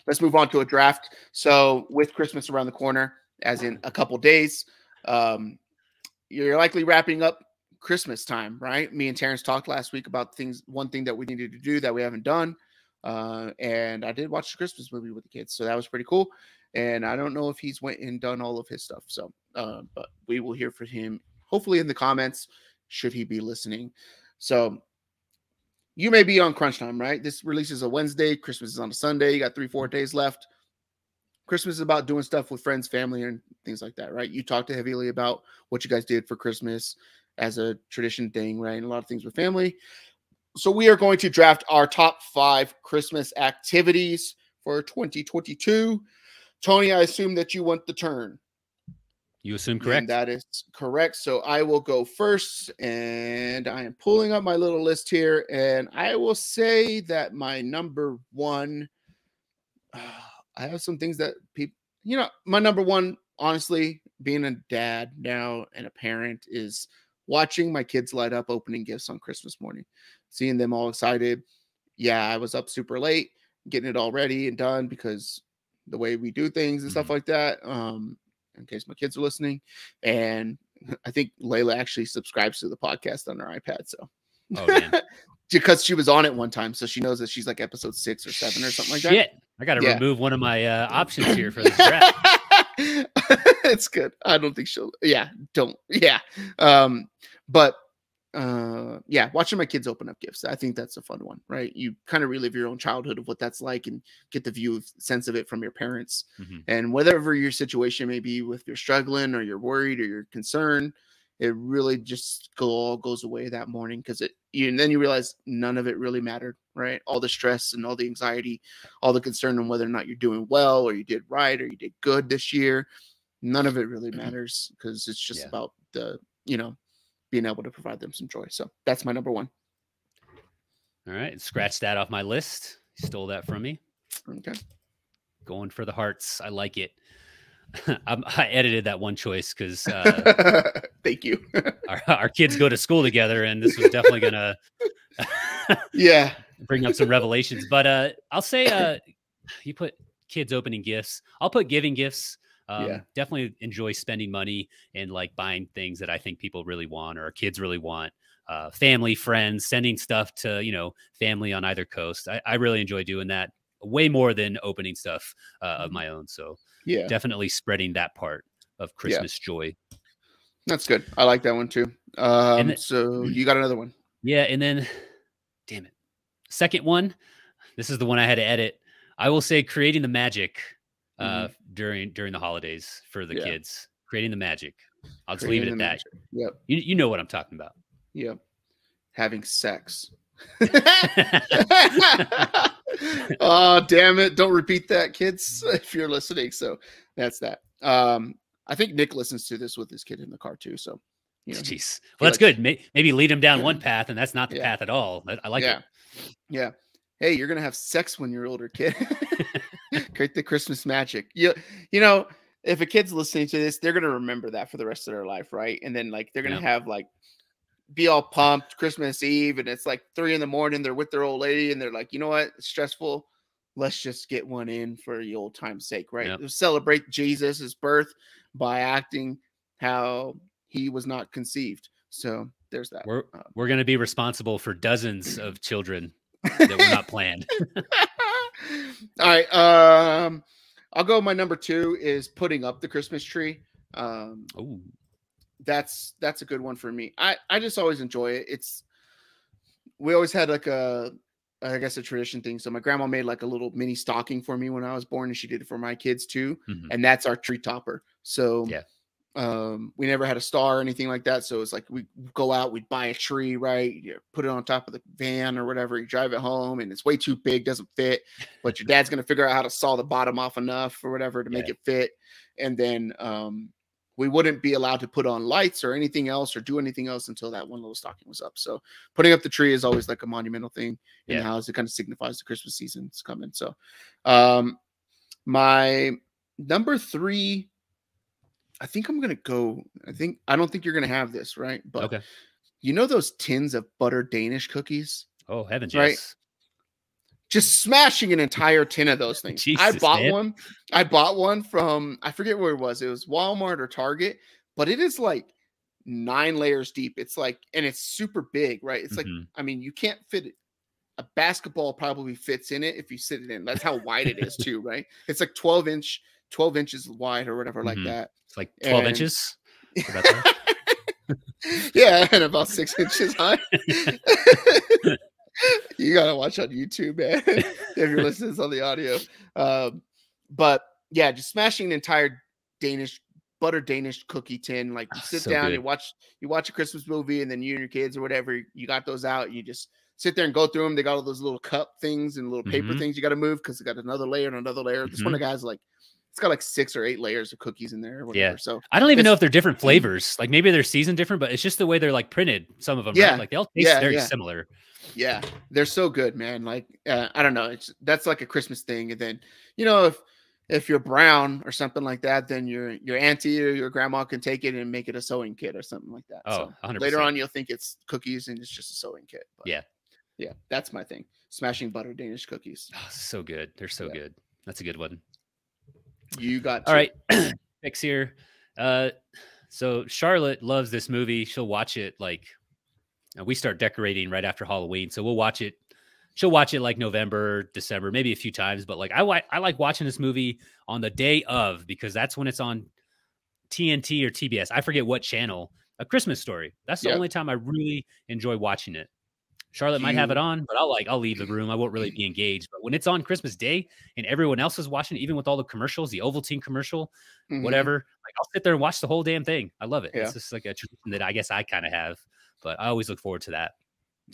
let's move on to a draft. So with Christmas around the corner, as in a couple days, you're likely wrapping up Christmas time, right? Me and Terrence talked last week about one thing that we needed to do that we haven't done. And I did watch the Christmas movie with the kids, so that was pretty cool. And I don't know if he's went and done all of his stuff. So, but we will hear from him hopefully in the comments, should he be listening. So you may be on crunch time, right? This releases a Wednesday. Christmas is on a Sunday. You got 3-4 days left. Christmas is about doing stuff with friends, family, and things like that, right? You talked to Heavily about what you guys did for Christmas as a tradition thing, right? And a lot of things with family. So we are going to draft our top 5 Christmas activities for 2022. Tony, I assume that you want the turn. You assume correct. And that is correct. So I will go first, and I am pulling up my little list here, and I will say that my number one, I have some things that people, my number one, honestly, being a dad now and a parent, is watching my kids light up opening gifts on Christmas morning, seeing them all excited. Yeah, I was up super late, getting it all ready and done because the way we do things and stuff like that. In case my kids are listening. And I think Layla actually subscribes to the podcast on her iPad. So, because she was on it one time. So she knows that she's like episode 6 or 7 or something like that. Shit. I got to remove one of my options here for this draft. It's good. I don't think she'll. Yeah. Don't. Yeah. But yeah, watching my kids open up gifts, I think that's a fun one, right? You kind of relive your own childhood of what that's like and get the sense of it from your parents. And whatever your situation may be, if you're struggling or you're worried or you're concerned, it really just all goes away that morning, because and then you realize none of it really mattered, right? All the stress and all the anxiety, all the concern on whether or not you're doing well or you did right or you did good this year, none of it really matters, because it's just about the, being able to provide them some joy. So that's my number one. All right. Scratch that off my list. You stole that from me. Okay. Going for the hearts. I like it. I edited that one choice because thank you. our kids go to school together, and this was definitely going to bring up some revelations. But I'll say you put kids opening gifts. I'll put giving gifts. Definitely enjoy spending money and like buying things that I think people really want or our kids really want. Family, friends, sending stuff to, family on either coast. I really enjoy doing that way more than opening stuff of my own. So definitely spreading that part of Christmas joy. That's good. I like that one too. So you got another one. Yeah. And then, damn it. Second one. This is the one I had to edit. I will say creating the magic during the holidays for the kids, creating the magic. I'll just leave it at that. Yep. You know what I'm talking about. Yep. Having sex. Oh, damn it. Don't repeat that, kids, if you're listening. So that's that. I think Nick listens to this with his kid in the car too. So, jeez. Well, that's good. Maybe lead him down one path, and that's not the path at all. I like it. Yeah. Hey, you're going to have sex when you're older, kid. Create the Christmas magic. If a kid's listening to this, they're going to remember that for the rest of their life, right? And then they're going to have be all pumped Christmas Eve, and it's 3 a.m. They're with their old lady, and they're like, you know what? It's stressful. Let's just get one in for the old time's sake, right? Yep. Celebrate Jesus' birth by acting how he was not conceived. So there's that. We're going to be responsible for dozens of children that were not planned. All right. I'll go. My number 2 is putting up the Christmas tree. That's a good one for me. I just always enjoy it. We always had a tradition thing. So my grandma made a little mini stocking for me when I was born, and she did it for my kids too. And that's our tree topper. So we never had a star or anything like that. So it's we go out, we'd buy a tree, right? You put it on top of the van or whatever. You drive it home, and it's way too big, doesn't fit. But your dad's gonna figure out how to saw the bottom off enough or whatever to make it fit. And then we wouldn't be allowed to put on lights or anything else or do anything else until that one little stocking was up. So putting up the tree is always a monumental thing in the house. It kind of signifies the Christmas season's coming. So my number 3, I think I'm going to go. I don't think you're going to have this, right? But those tins of buttered Danish cookies? Oh, heavens, right? Yes. just smashing an entire tin of those things. Jesus, I bought man. one. I bought one from, I forget where it was. It was Walmart or Target, but it is like 9 layers deep. It's like, and it's super big, right? It's like, I mean, you can't fit it. A basketball probably fits in it if you sit it in. That's how wide it is too, right? It's like 12 inches wide or whatever like that. It's like 12 inches. Yeah, and about 6 inches high. You gotta watch on YouTube, man. If you're listening to this on the audio. But yeah, just smashing an entire butter Danish cookie tin. Like you sit down, you watch a Christmas movie, and then you and your kids or whatever, you got those out, and you just sit there and go through them. They got all those little cup things and little paper things you got to move because they got another layer and another layer. This one of the guys like, it's got like 6 or 8 layers of cookies in there or whatever. Yeah. So I don't even know if they're different flavors. Like maybe they're seasoned different, but it's just the way they're like printed. Some of them, right? Like they all taste very similar. Yeah, they're so good, man. Like I don't know, that's like a Christmas thing. And then if you're brown or something like that, then your auntie or your grandma can take it and make it a sewing kit or something like that. Oh, so 100%. Later on, you'll think it's cookies and it's just a sewing kit. But yeah, that's my thing. Smashing butter Danish cookies. Oh, so good. They're so good. That's a good one. You got all right. Picks here. So Charlotte loves this movie. She'll watch it like we start decorating right after Halloween, so we'll watch it. She'll watch it like November, December, maybe a few times. But like I like watching this movie on the day of because that's when it's on TNT or TBS. I forget what channel. A Christmas Story. That's the only time I really enjoy watching it. Charlotte might have it on, but I'll leave the room. I won't really be engaged. But when it's on Christmas Day and everyone else is watching it, even with all the commercials, the Ovaltine commercial, whatever, like I'll sit there and watch the whole damn thing. I love it. It's just like a tradition that I guess I kind of have, but I always look forward to that.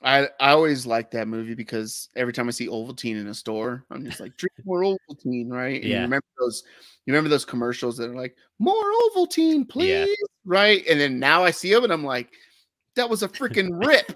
I always like that movie because every time I see Ovaltine in a store, I'm just like, drink more Ovaltine, right? And you remember those commercials that are like, more Ovaltine, please, right? And then now I see them and I'm like, that was a freaking rip.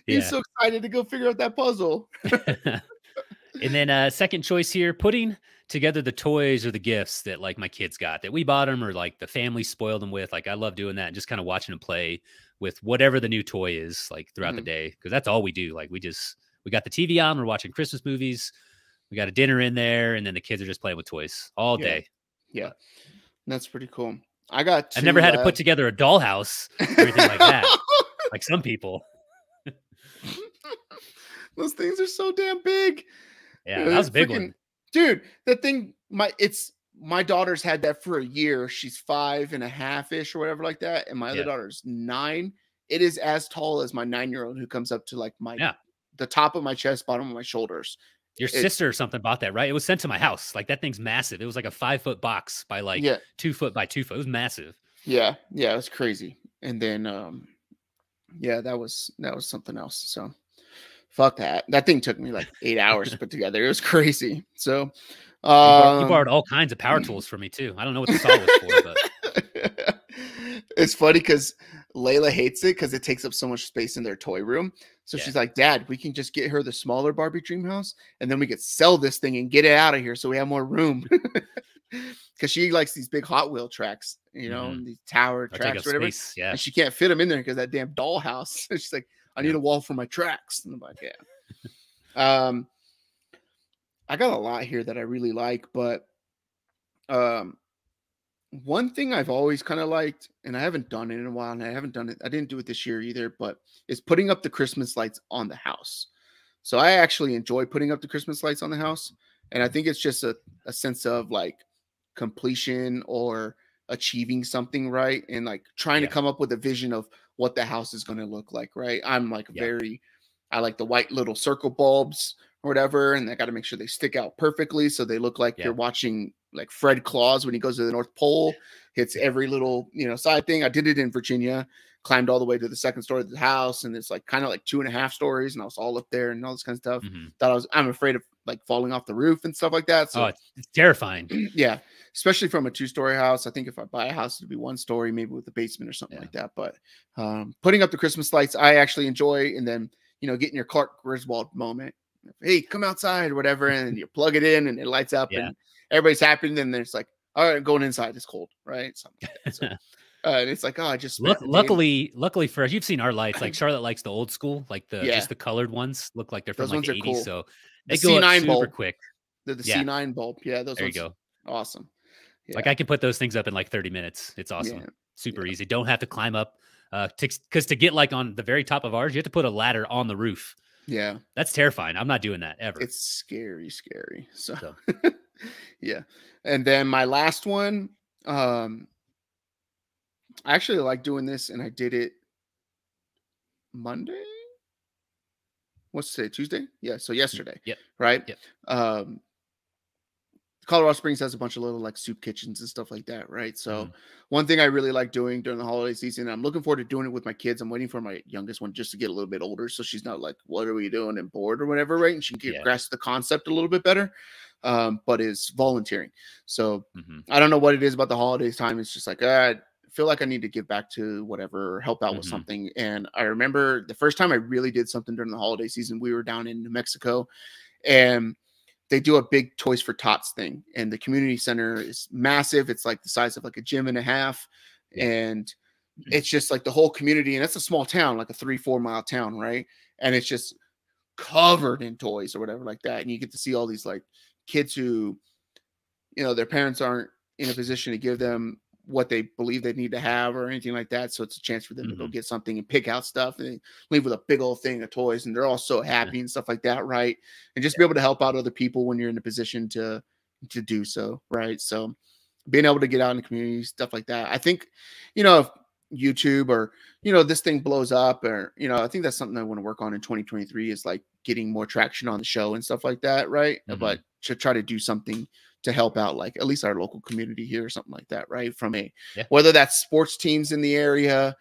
He's so excited to go figure out that puzzle. And then second choice here, putting together the toys or the gifts that like my kids got that we bought them or like the family spoiled them with. Like I love doing that and just kind of watching them play with whatever the new toy is like throughout the day. Cause that's all we do. Like we got the TV on, we're watching Christmas movies. We got a dinner in there and then the kids are just playing with toys all day. Yeah. That's pretty cool. I've never had to put together a dollhouse or anything like that. Like some people. Those things are so damn big. Yeah, that was a big one. Dude, that thing, my daughter's had that for a year. She's 5.5-ish or whatever like that. And my other daughter's 9. It is as tall as my 9-year-old who comes up to like the top of my chest, bottom of my shoulders. Your sister or something bought that, right? It was sent to my house. Like that thing's massive. It was like a 5-foot box by like 2 foot by 2 foot. It was massive. Yeah. Yeah. It was crazy. And then, that was something else. So fuck that. That thing took me like 8 hours to put together. It was crazy. So, you borrowed all kinds of power tools from me too. I don't know what the saw was for, but it's funny because Layla hates it because it takes up so much space in their toy room. So she's like, Dad, we can just get her the smaller Barbie dream house and then we could sell this thing and get it out of here so we have more room. Because she likes these big Hot Wheel tracks, and these tower tracks, whatever. Space, yeah. And she can't fit them in there because that damn dollhouse. She's like, I need a wall for my tracks. And I'm like, yeah. I got a lot here that I really like, but one thing I've always kind of liked, and I haven't done it in a while, and I didn't do it this year either, but is putting up the Christmas lights on the house. So I actually enjoy putting up the Christmas lights on the house. And I think it's just a sense of like completion or achieving something, right? And like trying to come up with a vision of what the house is going to look like, right? I'm like I like the white little circle bulbs or whatever, and I got to make sure they stick out perfectly so they look like you're watching like Fred Claus when he goes to the North Pole, hits every little side thing. I did it in Virginia, climbed all the way to the second story of the house, and it's like kind of like 2.5 stories, and I was all up there and all this kind of stuff. I'm afraid of like falling off the roof and stuff like that. So it's terrifying. Yeah, especially from a 2-story house. I think if I buy a house, it'd be 1 story, maybe with a basement or something like that. But putting up the Christmas lights, I actually enjoy, and then getting your Clark Griswold moment. Hey, come outside or whatever, and you plug it in and it lights up and everybody's happy. And then there's like, all right, going inside, it's cold, right? Something like that. So, And it's like, oh, I just spent Luckily for us, you've seen our lights. Like Charlotte likes the old school, like just the colored ones. Look like they're from those like ones the are 80s. cool. So The they go up C9 super bulb, quick. the Yeah, C9 bulb. Yeah, those there you ones, go. awesome. Yeah. Like I can put those things up in like 30 minutes. It's awesome. Super easy. Don't have to climb up. Because to get like on the very top of ours, you have to put a ladder on the roof. Yeah. That's terrifying. I'm not doing that ever. It's scary. So. Yeah. And then my last one, I actually like doing this, and I did it Monday. What's today? Tuesday? Yeah. So yesterday. Yep. Right. Yep. Colorado Springs has a bunch of little like soup kitchens and stuff like that, right? So one thing I really like doing during the holiday season, I'm looking forward to doing it with my kids. I'm waiting for my youngest one just to get a little bit older, so she's not like, "What are we doing?" and bored or whatever, right? And she can grasp the concept a little bit better. But is volunteering. So I don't know what it is about the holidays time. It's just like I feel like I need to give back to whatever, or help out with something. And I remember the first time I really did something during the holiday season, we were down in New Mexico, and they do a big Toys for Tots thing, and the community center is massive. It's like the size of like a gym and a half. And it's just like the whole community. And it's a small town, like a 3-4 mile town. Right. And it's just covered in toys or whatever like that. And you get to see all these like kids who, their parents aren't in a position to give them what they believe they need to have or anything like that. So it's a chance for them to go get something and pick out stuff, and they leave with a big old thing of toys, and they're all so happy and stuff like that. Right. And just be able to help out other people when you're in a position to do so. Right. So being able to get out in the community, stuff like that. I think, if YouTube or, this thing blows up, or, I think that's something I want to work on in 2023 is like getting more traction on the show and stuff like that. Right. But to try to do something to help out, like at least our local community here or something like that. Right. From whether that's sports teams in the area,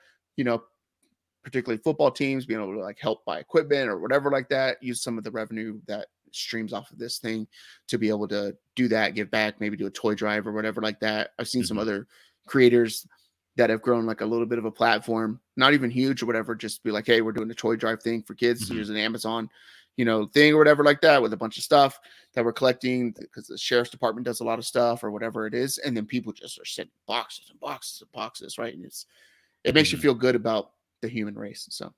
particularly football teams, being able to like help buy equipment or whatever like that, use some of the revenue that streams off of this thing to be able to do that, give back, maybe do a toy drive or whatever like that. I've seen some other creators that have grown like a little bit of a platform, not even huge or whatever, just be like, hey, we're doing a toy drive thing for kids. Here's an Amazon, thing or whatever like that, with a bunch of stuff that we're collecting because the sheriff's department does a lot of stuff or whatever it is. And then people just are sending boxes and boxes and boxes. Right. And it makes you feel good about the human race. So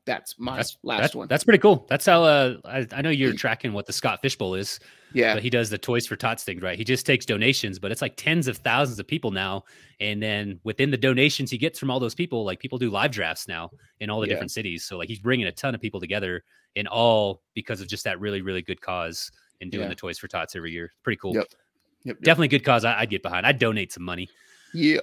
that's my last one. That's pretty cool. That's how I know you're tracking what the Scott Fishbowl is. Yeah. But he does the Toys for Tots thing, right? He just takes donations, but it's like tens of thousands of people now. And then within the donations he gets from all those people, like people do live drafts now in all the different cities. So like he's bringing a ton of people together, and all because of just that really, really good cause and doing the Toys for Tots every year. Pretty cool. Yep. Definitely a good cause. I'd get behind. I'd donate some money. Yeah.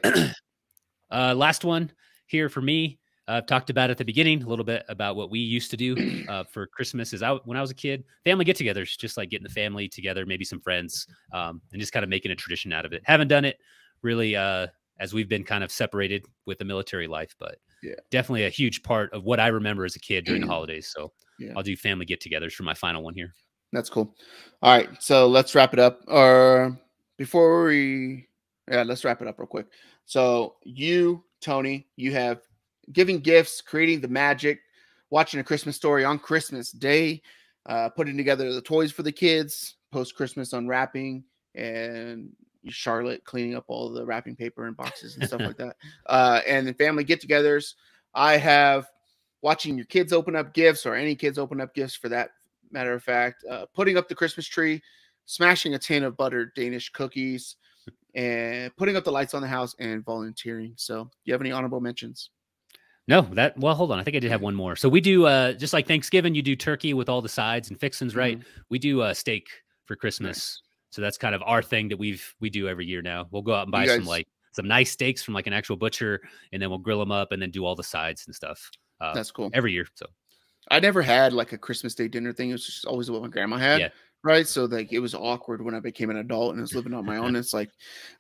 Last one here for me. I've talked about at the beginning a little bit about what we used to do for Christmas when I was a kid. Family get-togethers, just like getting the family together, maybe some friends, and just kind of making a tradition out of it. Haven't done it really as we've been kind of separated with the military life, but definitely a huge part of what I remember as a kid during the holidays. So I'll do family get-togethers for my final one here. That's cool. All right, so let's wrap it up. Or let's wrap it up real quick. So you, Tony, you have giving gifts, creating the magic, watching A Christmas Story on Christmas Day, putting together the toys for the kids, post-Christmas unwrapping, and Charlotte cleaning up all the wrapping paper and boxes and stuff like that. And then family get-togethers. I have watching your kids open up gifts, or any kids open up gifts for that matter of fact, putting up the Christmas tree, smashing a tin of buttered Danish cookies, and putting up the lights on the house, and volunteering. So do you have any honorable mentions? No, hold on. I think I did have one more. So we do, just like Thanksgiving, you do turkey with all the sides and fixins, right? We do steak for Christmas. So that's kind of our thing that we do every year now. We'll go out and buy some nice steaks from like an actual butcher, and then we'll grill them up and then do all the sides and stuff. That's cool. Every year. So I never had like a Christmas Day dinner thing. It was just always what my grandma had. Yeah. Right. So like it was awkward when I became an adult and was living on my own. It's like,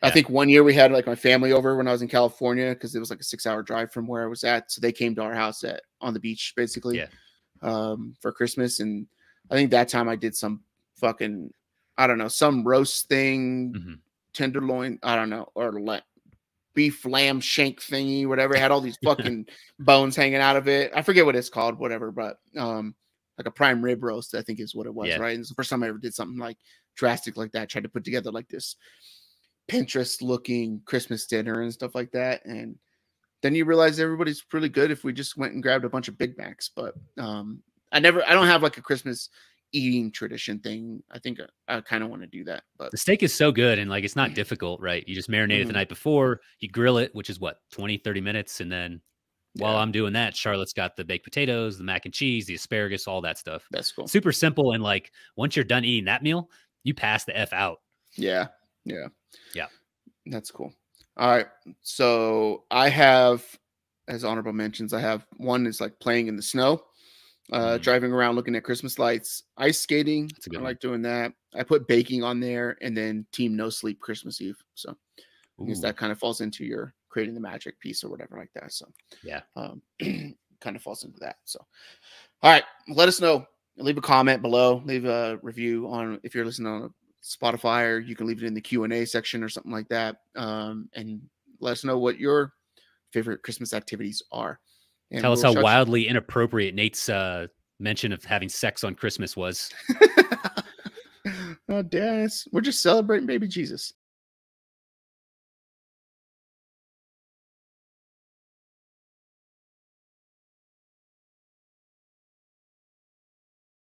I think one year we had like my family over when I was in California, because it was like a 6-hour drive from where I was at. So they came to our house on the beach basically for Christmas. And I think that time I did some fucking, I don't know, some roast thing, tenderloin, I don't know, or beef lamb shank thingy, whatever. It had all these fucking bones hanging out of it. I forget what it's called, whatever, but like a prime rib roast, I think is what it was, right? And it's the first time I ever did something like drastic like that. Tried to put together like this Pinterest looking Christmas dinner and stuff like that. And then you realize everybody's really good if we just went and grabbed a bunch of Big Macs. But I don't have like a Christmas eating tradition thing. I think I kind of want to do that. But the steak is so good, and like it's not difficult, right? You just marinate it the night before, you grill it, which is what, 20, 30 minutes. And then while I'm doing that, Charlotte's got the baked potatoes, the mac and cheese, the asparagus, all that stuff. That's cool. Super simple. And like once you're done eating that meal, you pass the F out. Yeah. That's cool. All right. So I have, as honorable mentions, I have one is like playing in the snow, driving around looking at Christmas lights, ice skating. I like doing that. I put baking on there, and then Team No Sleep Christmas Eve. So I guess that kind of falls into your creating the magic piece or whatever like that. So kind of falls into that. So all right, let us know. Leave a comment below. Leave a review on if you're listening on Spotify, or you can leave it in the Q&A section or something like that. And let us know what your favorite Christmas activities are. And tell us how wildly inappropriate Nate's mention of having sex on Christmas was. Oh, Dennis, we're just celebrating baby Jesus.